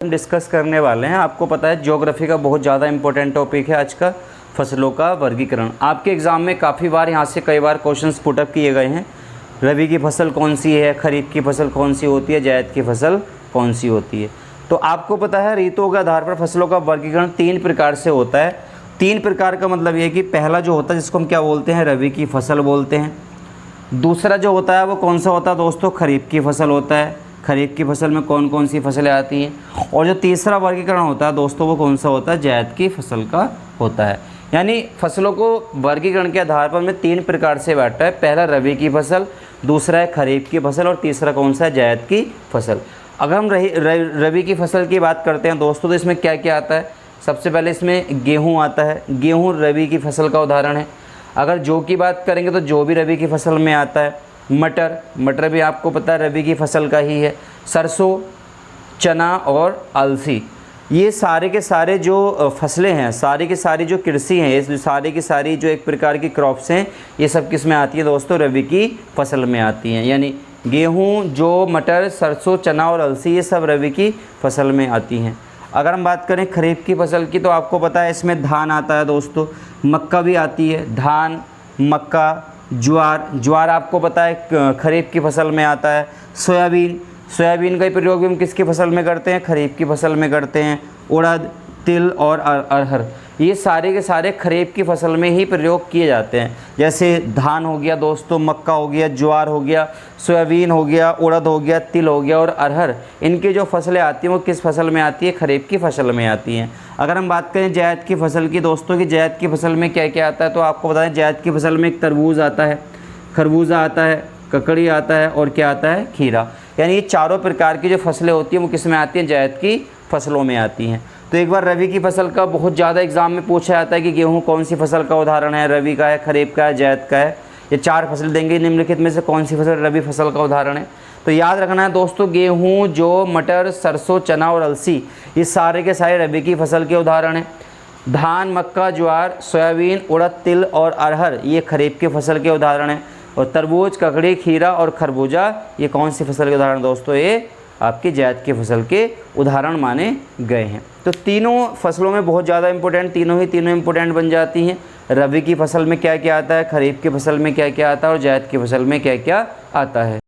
हम डिस्कस करने वाले हैं। आपको पता है ज्योग्राफी का बहुत ज़्यादा इंपॉर्टेंट टॉपिक है आज का, फसलों का वर्गीकरण। आपके एग्ज़ाम में काफ़ी बार यहाँ से कई बार क्वेश्चंस पुटअप किए गए हैं। रबी की फसल कौन सी है, खरीफ की फसल कौन सी होती है, जायद की फसल कौन सी होती है। तो आपको पता है ऋतुओं के आधार पर फसलों का वर्गीकरण 3 प्रकार से होता है। 3 प्रकार का मतलब ये है कि पहला जो होता है जिसको हम क्या बोलते हैं, रबी की फसल बोलते हैं। दूसरा जो होता है वो कौन सा होता है दोस्तों, खरीफ की फसल होता है। खरीफ की फसल में कौन कौन सी फसलें आती हैं। और जो तीसरा वर्गीकरण होता है दोस्तों वो कौन सा होता है, जायद की फसल का होता है। यानी फसलों को वर्गीकरण के आधार पर हमें 3 प्रकार से बांटा है। पहला रबी की फसल, दूसरा है खरीफ की फसल और तीसरा कौन सा है, जायद की फसल। अगर हम रबी की फसल की बात करते हैं दोस्तों तो इसमें क्या क्या आता है। सबसे पहले इसमें गेहूँ आता है। गेहूँ रबी की फसल का उदाहरण है। अगर जौ की बात करेंगे तो जौ भी रबी की फसल में आता है। मटर भी आपको पता है रबी की फसल का ही है। सरसों, चना और अलसी, ये सारे के सारे जो फसलें हैं, सारी की सारी जो कृषि हैं, ये सारी की सारी जो एक प्रकार की क्रॉप्स हैं, ये सब किस में आती है दोस्तों, रबी की फसल में आती हैं। यानी गेहूँ, जौ, मटर, सरसों, चना और अलसी ये सब रबी की फसल में आती हैं। अगर हम बात करें खरीफ की फसल की तो आपको पता है इसमें धान आता है दोस्तों, मक्का भी आती है। धान, मक्का, ज्वार आपको पता है खरीफ की फसल में आता है। सोयाबीन का प्रयोग भी हम किसकी फसल में करते हैं, खरीफ की फसल में करते हैं। उड़द, तिल और अरहर, ये सारे के सारे खरीफ की फसल में ही प्रयोग किए जाते हैं। जैसे धान हो गया दोस्तों, मक्का हो गया, ज्वार हो गया, सोयाबीन हो गया, उड़द हो गया, तिल हो गया और अरहर, इनकी जो फसलें आती हैं वो किस फसल में आती है, खरीफ की फसल में आती हैं। अगर हम बात करें जायद की फसल की दोस्तों की, जायद की फसल में क्या क्या आता है तो आपको बताएं, जायद की फसल में एक तरबूज आता है, खरबूजा आता है, ककड़ी आता है और क्या आता है, खीरा। यानी ये चारों प्रकार की जो फसलें होती हैं वो किस में आती हैं, जायद की फसलों में आती हैं। तो एक बार रबी की फसल का बहुत ज़्यादा एग्जाम में पूछा जाता है कि गेहूँ कौन सी फसल का उदाहरण है, रबी का है, खरीफ का है, जायद का है। ये 4 फसल देंगे, निम्नलिखित में से कौन सी फसल रबी फसल का उदाहरण है। तो याद रखना है दोस्तों, गेहूँ, जौ, मटर, सरसों, चना और अलसी, ये सारे के सारे रबी की फसल के उदाहरण हैं। धान, मक्का, ज्वार, सोयाबीन, उड़द, तिल और अरहर, ये खरीफ की फसल के उदाहरण हैं। और तरबूज, ककड़ी, खीरा और खरबूजा, ये कौन सी फसल के उदाहरण दोस्तों, ये आपकी जायद की फसल के उदाहरण माने गए हैं। तो तीनों फसलों में बहुत ज़्यादा इंपॉर्टेंट, तीनों इंपॉर्टेंट बन जाती हैं। रबी की फसल में क्या क्या आता है, खरीफ की फसल में क्या क्या आता है और जायद की फसल में क्या क्या आता है।